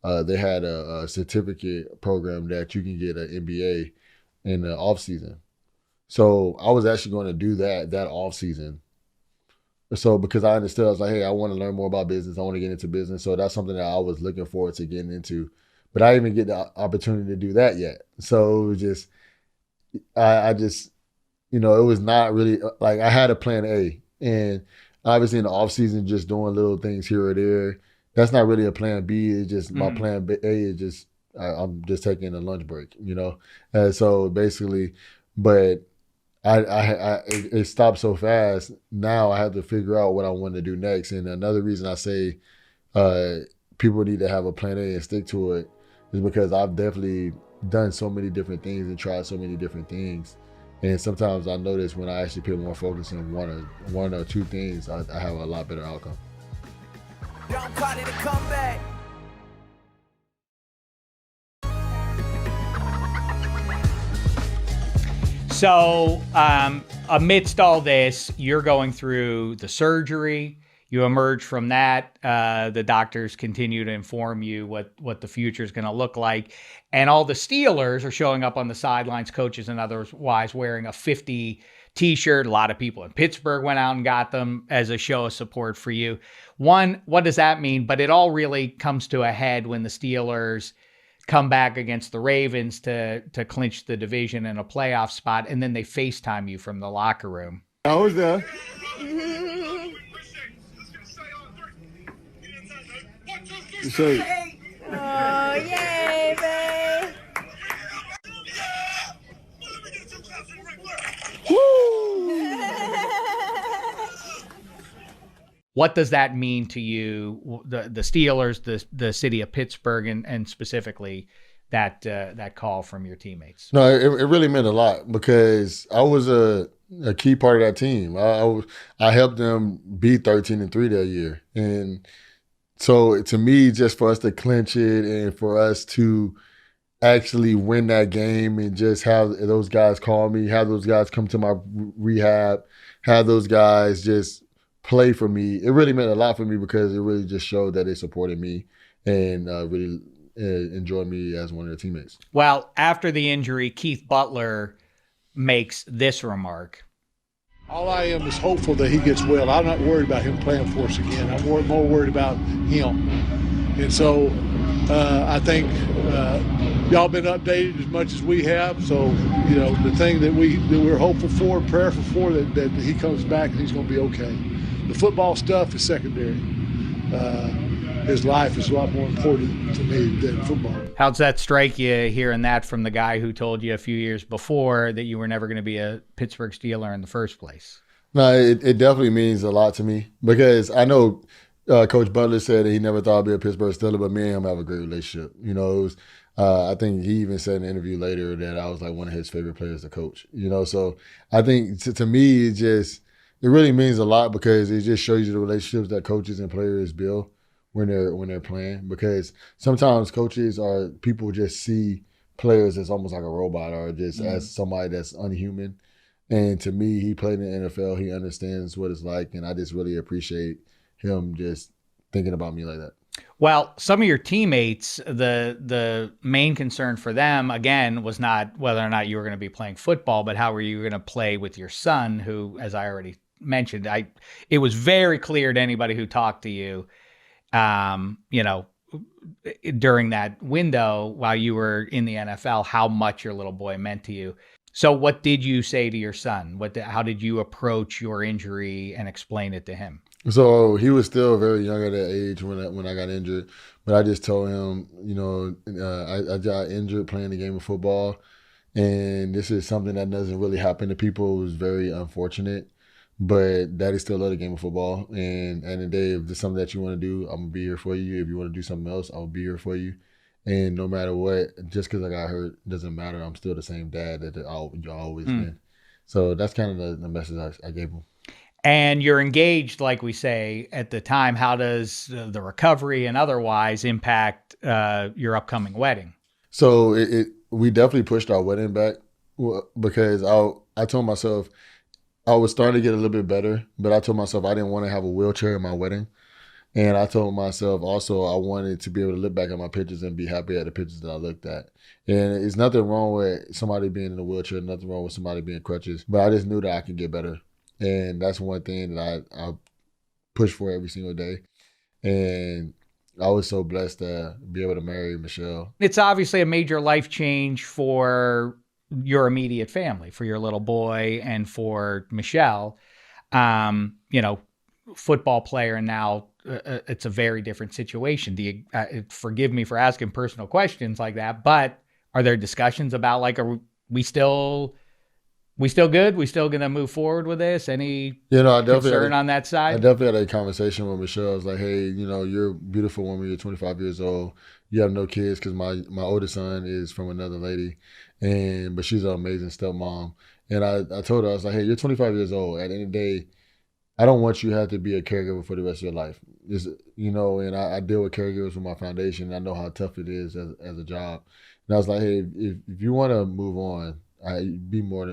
They had a certificate program that you can get an MBA in the off season. So I was actually going to do that off season. So because I understood, I was like, hey, I want to learn more about business. I want to get into business. So that's something that I was looking forward to getting into. But I didn't even get the opportunity to do that yet. So it was just, I just, it was not really, like I had a plan A. And obviously in the off season, just doing little things here or there, that's not really a plan B. It's just my plan A is just, I'm just taking a lunch break, And so basically, but it stopped so fast. Now I have to figure out what I want to do next. And another reason I say people need to have a plan A and stick to it is because I've definitely done so many different things and tried so many different things. And sometimes I notice when I actually put more focus on one or two things, I have a lot better outcome. Don't call it a comeback. So amidst all this, you're going through the surgery. You emerge from that. The doctors continue to inform you what the future is going to look like. And all the Steelers are showing up on the sidelines, coaches and otherwise, wearing a 50 T-shirt. A lot of people in Pittsburgh went out and got them as a show of support for you. One, what does that mean? But it all really comes to a head when the Steelers come back against the Ravens to clinch the division in a playoff spot, and then they FaceTime you from the locker room. I was there. So, oh, yay, babe. What does that mean to you, the Steelers, the city of Pittsburgh, and specifically that call from your teammates? No, it really meant a lot because I was a key part of that team. I helped them beat 13-3 that year. And so to me, just for us to clinch it and for us to actually win that game and just have those guys call me, have those guys come to my rehab, have those guys just play for me, it really meant a lot for me because it really just showed that they supported me and really enjoyed me as one of their teammates. Well, after the injury, Keith Butler makes this remark. All I am is hopeful that he gets well. I'm not worried about him playing for us again. I'm more worried about him. And so I think y'all been updated as much as we have. So, you know, the thing that we're hopeful for, prayerful for, that he comes back and he's going to be okay. The football stuff is secondary. His life is a lot more important to me than football. How'd that strike you, hearing that from the guy who told you a few years before that you were never going to be a Pittsburgh Steeler in the first place? No, it definitely means a lot to me because I know Coach Butler said that he never thought I'd be a Pittsburgh Steeler, but me and him have a great relationship. You know, it was, I think he even said in an interview later that I was like one of his favorite players to coach. You know, so I think to me it really means a lot because it just shows you the relationships that coaches and players build when they're playing. Because sometimes coaches or people just see players as almost like a robot or just as somebody that's unhuman. And to me, he played in the NFL. He understands what it's like, and I just really appreciate him just thinking about me like that. Well, some of your teammates, the main concern for them, again, was not whether or not you were going to be playing football, but how were you going to play with your son, who, as I already mentioned, it was very clear to anybody who talked to you, you know, during that window while you were in the NFL, how much your little boy meant to you. So what did you say to your son? How did you approach your injury and explain it to him? So he was still very young at that age when I got injured, but I just told him, you know, I got injured playing the game of football, and this is something that doesn't really happen to people. It was very unfortunate, but Daddy still loved the game of football, and at the end of the day, if there's something that you want to do, I'm gonna be here for you. If you want to do something else, I'll be here for you. And no matter what, just because I got hurt doesn't matter. I'm still the same dad that you've always been. So that's kind of the message I gave him. And you're engaged, like we say at the time. How does the recovery and otherwise impact your upcoming wedding? So we definitely pushed our wedding back because I told myself I was starting to get a little bit better, but I told myself I didn't want to have a wheelchair in my wedding. And I told myself also I wanted to be able to look back at my pictures and be happy at the pictures that I looked at. And it's nothing wrong with somebody being in a wheelchair, nothing wrong with somebody being crutches, but I just knew that I could get better. And that's one thing that I push for every single day. And I was so blessed to be able to marry Michelle. It's obviously a major life change for your immediate family, for your little boy and for Michelle. You know, football player, and now it's a very different situation. Forgive me for asking personal questions like that, but are there discussions about, like, are we still good? We still going to move forward with this? Any concern on that side? I definitely had a conversation with Michelle. I was like, hey, you know, you're a beautiful woman. You're 25 years old. You have no kids because my oldest son is from another lady, but she's an amazing stepmom. And I told her, I was like, hey, you're 25 years old. At the end of the day, I don't want you to have to be a caregiver for the rest of your life. You know, and I deal with caregivers with my foundation. And I know how tough it is as a job. And I was like, hey, if you want to move on, you're more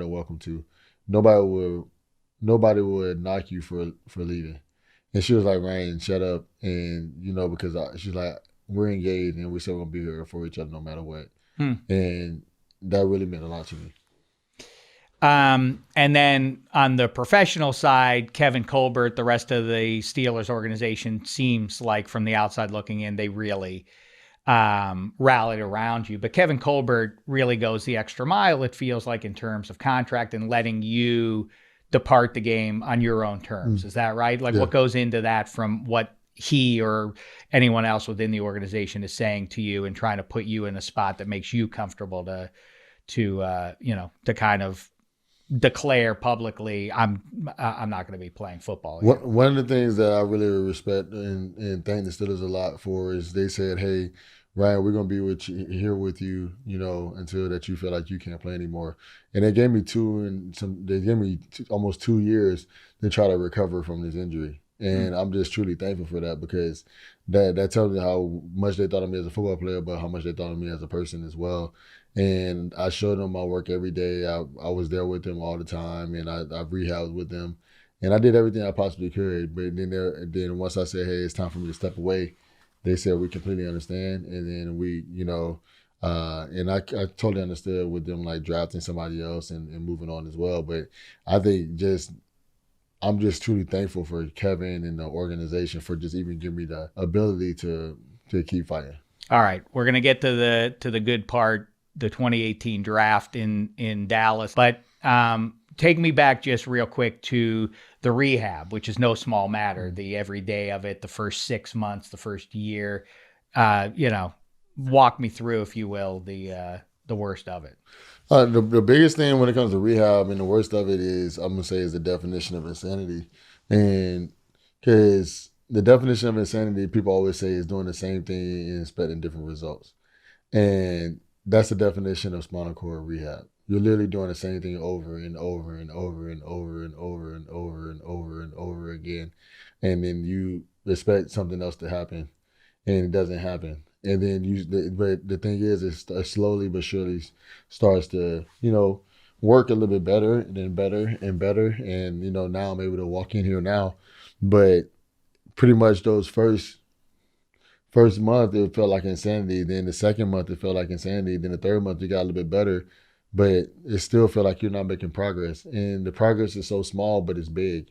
than welcome to. Nobody would knock you for leaving. And she was like, Ryan, shut up. And, you know, because she's like, we're engaged and we're still going to be here for each other no matter what. And that really meant a lot to me. And then on the professional side, Kevin Colbert, the rest of the Steelers organization, seems like from the outside looking in, they really rallied around you. But Kevin Colbert really goes the extra mile, it feels like, in terms of contract and letting you depart the game on your own terms. Is that right? Like, what goes into that from what he or anyone else within the organization is saying to you and trying to put you in a spot that makes you comfortable to kind of declare publicly, I'm not going to be playing football here. One of the things that I really respect and thank the Steelers a lot for is they said, hey, Ryan, we're going to be here with you, you know, until that you feel like you can't play anymore. And they gave me almost 2 years to try to recover from this injury. And I'm just truly thankful for that, because that tells me how much they thought of me as a football player, but how much they thought of me as a person as well. And I showed them my work every day. I was there with them all the time, and I've rehabbed with them. And I did everything I possibly could. But then once I said, hey, it's time for me to step away, they said, we completely understand. And then we, you know, and I totally understood with them, like, drafting somebody else and moving on as well. But I think I'm just truly thankful for Kevin and the organization for just even giving me the ability to keep fighting. All right, we're gonna get to the good part, the 2018 draft in Dallas, but take me back just real quick to the rehab, which is no small matter. The every day of it, the first 6 months, the first year. Walk me through, if you will, the worst of it. The biggest thing when it comes to rehab and the worst of it is, I'm gonna say, is the definition of insanity, and because the definition of insanity, people always say, is doing the same thing and expecting different results. And that's the definition of spinal cord rehab. You're literally doing the same thing over and over and over and over and over and over and over and over again. And then you expect something else to happen and it doesn't happen. And then but the thing is, it slowly but surely starts to, work a little bit better and then better and better. And, now I'm able to walk in here now. But pretty much those first month, it felt like insanity. Then the second month, it felt like insanity. Then the third month, it got a little bit better, but it still felt like you're not making progress. And the progress is so small, but it's big.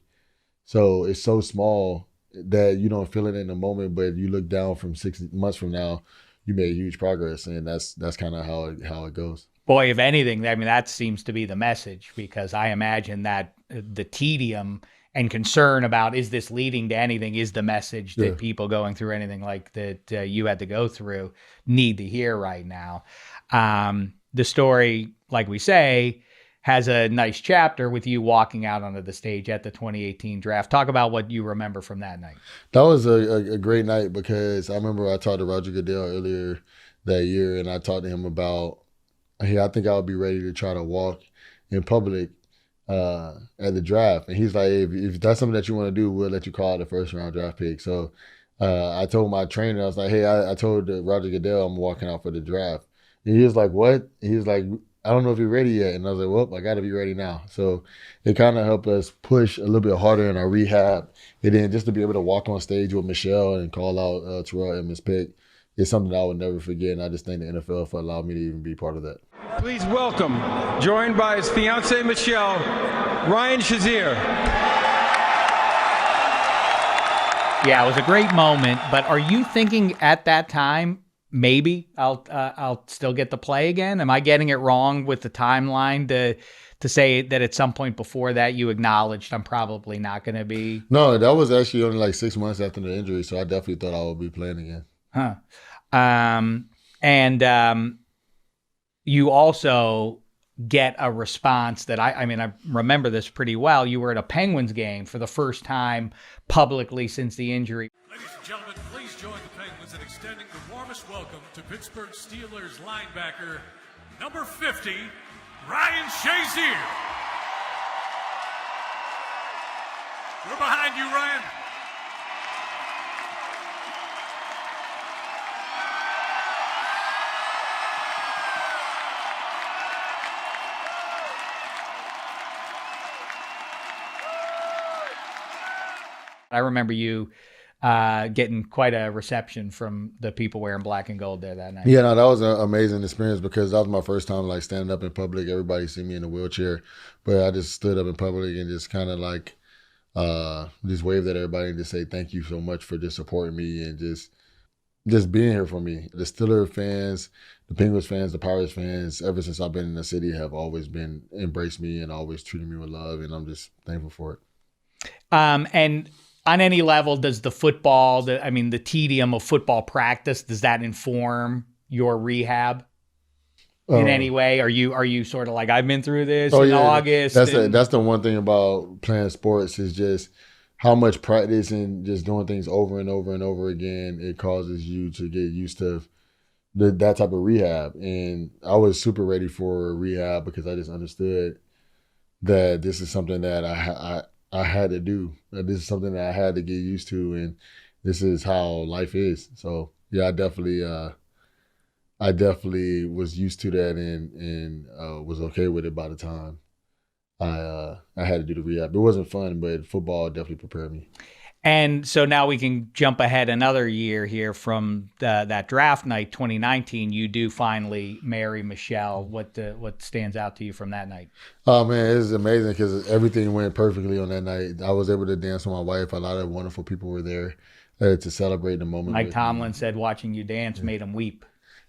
So it's so small that you don't feel it in the moment, but you look down from 6 months from now, you made huge progress. And that's kind of how it goes. Boy, if anything, I mean, that seems to be the message, because I imagine that the tedium and concern about, is this leading to anything, is the message that people going through anything like that you had to go through need to hear right now. The story, like we say, has a nice chapter with you walking out onto the stage at the 2018 draft. Talk about what you remember from that night. That was a great night, because I remember I talked to Roger Goodell earlier that year, and I talked to him about, hey, I think I would be ready to try to walk in public at the draft. And he's like, hey, if that's something that you want to do, we'll let you call it a first round draft pick. So I told my trainer, I was like, hey, I told Roger Goodell I'm walking out for the draft. And he was like, what? He was like, I don't know if you're ready yet. And I was like, well, I got to be ready now. So it kind of helped us push a little bit harder in our rehab. And then just to be able to walk on stage with Michelle and call out Terrell Edmonds' pick is something that I would never forget. And I just thank the NFL for allowing me to even be part of that. Please welcome, joined by his fiancée Michelle, Ryan Shazier. Yeah, it was a great moment. But are you thinking at that time, maybe I'll still get to play again? Am I getting it wrong with the timeline to say that at some point before that you acknowledged I'm probably not going to be? No, that was actually only like 6 months after the injury, so I definitely thought I would be playing again. Huh. You also get a response that I remember this pretty well. You were at a Penguins game for the first time publicly since the injury. Ladies and gentlemen, please join the Penguins in extending the warmest welcome to Pittsburgh Steelers linebacker number 50, Ryan Shazier. We're behind you, Ryan. I remember you getting quite a reception from the people wearing black and gold there that night. Yeah, no, that was an amazing experience, because that was my first time like standing up in public. Everybody see me in a wheelchair, but I just stood up in public and just kind of like just waved at everybody and just say thank you so much for just supporting me and just being here for me. The Steelers fans, the Penguins fans, the Pirates fans, ever since I've been in the city, have always been embraced me and always treated me with love, and I'm just thankful for it. And on any level, does the football, the tedium of football practice, does that inform your rehab in any way? Are you sort of like, I've been through this in August? That's the one thing about playing sports, is just how much practice and just doing things over and over and over again, it causes you to get used to that type of rehab. And I was super ready for rehab, because I just understood that this is something that I had to do. This is something that I had to get used to, and this is how life is. So yeah, I definitely was used to that and was okay with it by the time I had to do the rehab. It wasn't fun, but football definitely prepared me. And so now we can jump ahead another year here from that draft night, 2019. You do finally marry Michelle. What stands out to you from that night? Oh, man, it was amazing, because everything went perfectly on that night. I was able to dance with my wife. A lot of wonderful people were there. to celebrate the moment. Mike Tomlin said watching you dance made him weep.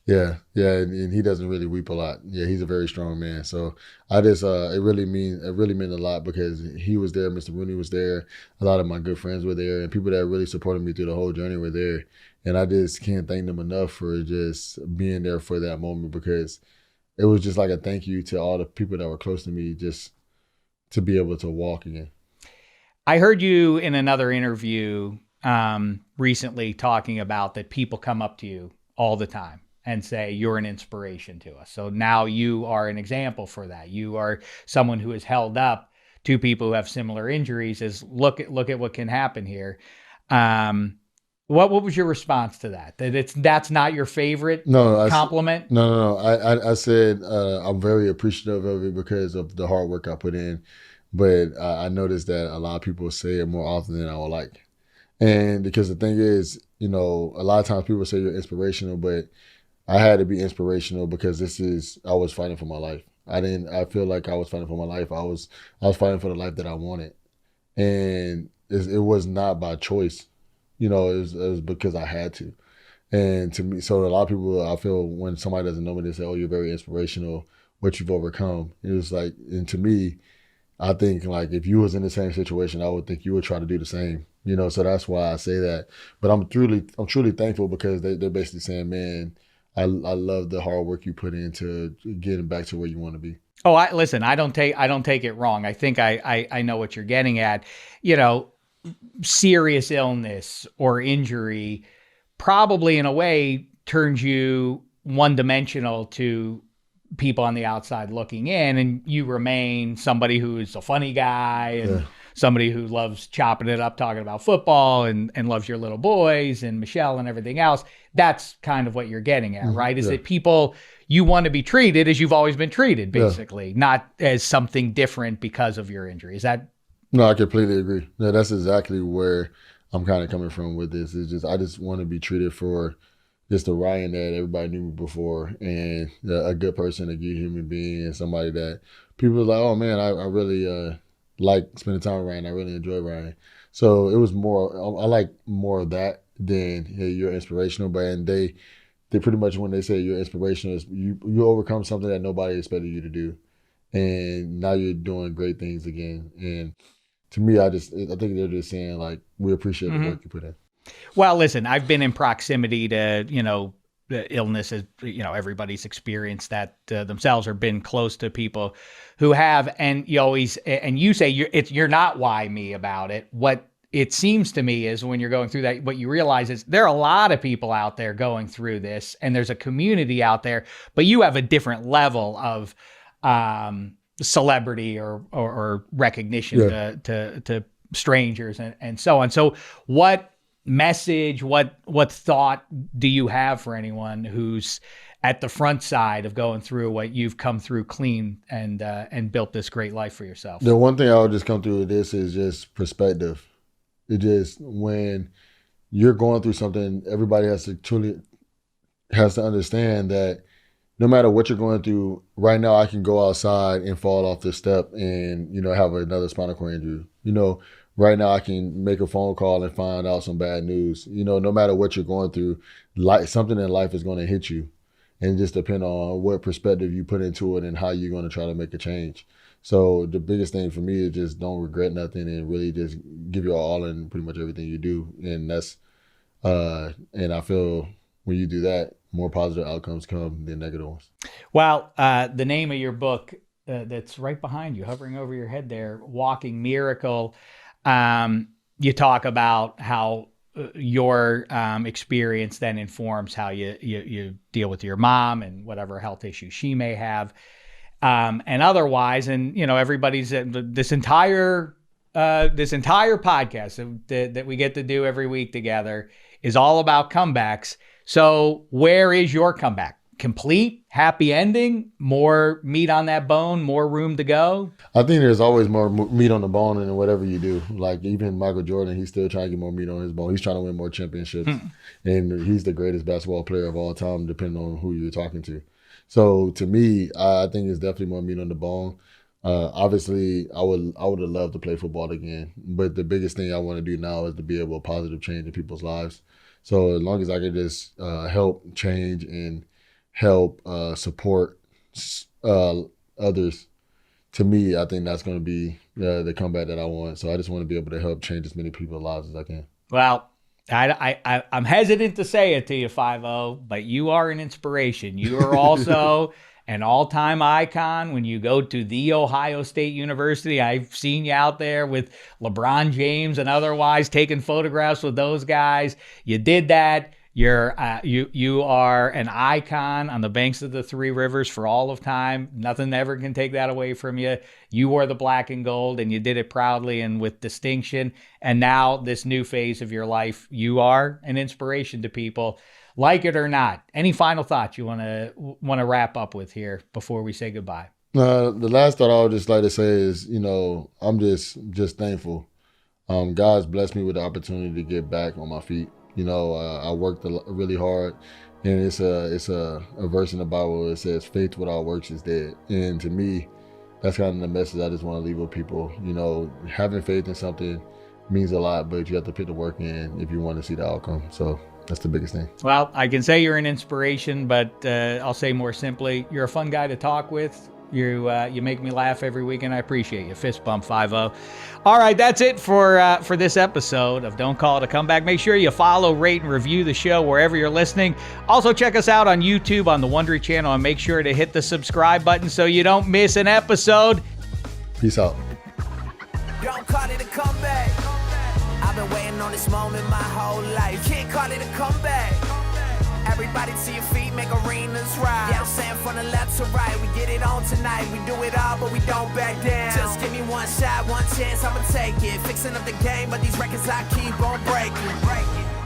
Yeah, and he doesn't really weep a lot. Yeah, he's a very strong man. So I just it really meant a lot because he was there. Mr. Rooney was there. A lot of my good friends were there, and people that really supported me through the whole journey were there. And I just can't thank them enough for just being there for that moment, because it was just like a thank you to all the people that were close to me, just to be able to walk again. I heard you in another interview recently talking about that people come up to you all the time and say you're an inspiration to us. So now you are an example for that. You are someone who is held up to people who have similar injuries as look at what can happen here. What was your response to that? That's not your favorite compliment? No. I said I'm very appreciative of it because of the hard work I put in, but I noticed that a lot of people say it more often than I would like. And because the thing is, a lot of times people say you're inspirational, but I had to be inspirational because I was fighting for my life. I feel like I was fighting for my life. I was fighting for the life that I wanted. And it was not by choice. It was because I had to. And to me, so a lot of people, I feel when somebody doesn't know me, they say, oh, you're very inspirational, what you've overcome. It was like, and to me, I think like if you was in the same situation, I would think you would try to do the same. So that's why I say that. But I'm truly thankful because they're basically saying, man, I love the hard work you put into getting back to where you want to be. Oh, listen, I don't take it wrong. I think I know what you're getting at. Serious illness or injury probably in a way turns you one-dimensional to people on the outside looking in, and you remain somebody who's a funny guy and somebody who loves chopping it up, talking about football and loves your little boys and Michelle and everything else. That's kind of what you're getting at, right? Is that people, you want to be treated as you've always been treated, basically, not as something different because of your injury. Is that? No, I completely agree. No, that's exactly where I'm kind of coming from with this. It's just, I just want to be treated for just the Ryan that everybody knew me before, and a good person, a good human being, and somebody that people are like, oh man, I really like spending time with Ryan. I really enjoy Ryan. So it was more, I like more of that than, hey, you're inspirational. But and they pretty much, when they say you're inspirational, you overcome something that nobody expected you to do, and now you're doing great things again. And to me, I think they're just saying like, we appreciate the work you put in. Well, listen, I've been in proximity to, the illnesses, everybody's experienced that themselves or been close to people who have, and you say you're not why me about it. What it seems to me is when you're going through that, what you realize is there are a lot of people out there going through this, and there's a community out there, but you have a different level of celebrity or recognition to strangers and so on. So what message, what thought do you have for anyone who's at the front side of going through what you've come through clean and built this great life for yourself? The one thing I would just come through with this is just perspective. It just, when you're going through something, everybody has to understand that no matter what you're going through, right now I can go outside and fall off the step and, have another spinal cord injury. Right now I can make a phone call and find out some bad news. No matter what you're going through, something in life is going to hit you, and just depend on what perspective you put into it and how you're going to try to make a change. So the biggest thing for me is just don't regret nothing and really just give your all in pretty much everything you do. And that's, and I feel when you do that, more positive outcomes come than negative ones. Well, the name of your book that's right behind you, hovering over your head there, Walking Miracle. You talk about how your experience then informs how you deal with your mom and whatever health issues she may have, and otherwise. And everybody's this entire podcast that we get to do every week together is all about comebacks. So where is your comeback? Complete, happy ending, more meat on that bone, more room to go? I think there's always more meat on the bone in whatever you do. Like even Michael Jordan, he's still trying to get more meat on his bone. He's trying to win more championships. And he's the greatest basketball player of all time, depending on who you're talking to. So to me, I think there's definitely more meat on the bone. Obviously, I would have loved to play football again, but the biggest thing I want to do now is to be able to positive change in people's lives. So as long as I can just help change and help support others, to me, I think that's going to be the comeback that I want. So I just want to be able to help change as many people's lives as I can. Well, I'm hesitant to say it to you, 5-0, but you are an inspiration. You are also an all-time icon when you go to The Ohio State University. I've seen you out there with LeBron James and otherwise taking photographs with those guys. You did that. You are an icon on the banks of the Three Rivers for all of time. Nothing ever can take that away from you. You wore the black and gold, and you did it proudly and with distinction. And now this new phase of your life, you are an inspiration to people, like it or not. Any final thoughts you want to wrap up with here before we say goodbye? The last thought I would just like to say is, I'm just thankful. God's blessed me with the opportunity to get back on my feet. I worked really hard, and it's a verse in the Bible that says, "Faith without works is dead." And to me, that's kind of the message I just want to leave with people. Having faith in something means a lot, but you have to put the work in if you want to see the outcome. So that's the biggest thing. Well, I can say you're an inspiration, but I'll say more simply, you're a fun guy to talk with. You make me laugh every week, and I appreciate you. Fist bump, 5-0. All right, that's it for this episode of Don't Call It a Comeback. Make sure you follow, rate, and review the show wherever you're listening. Also, check us out on YouTube on the Wondery channel, and make sure to hit the subscribe button so you don't miss an episode. Peace out. Don't call it a comeback. I've been waiting on this moment my whole life. Can't call it a comeback. Everybody to your feet, make arenas rise. Yeah, I'm saying from the left to right, we get it on tonight. We do it all, but we don't back down. Just give me one shot, one chance, I'ma take it. Fixing up the game, but these records I keep on breaking.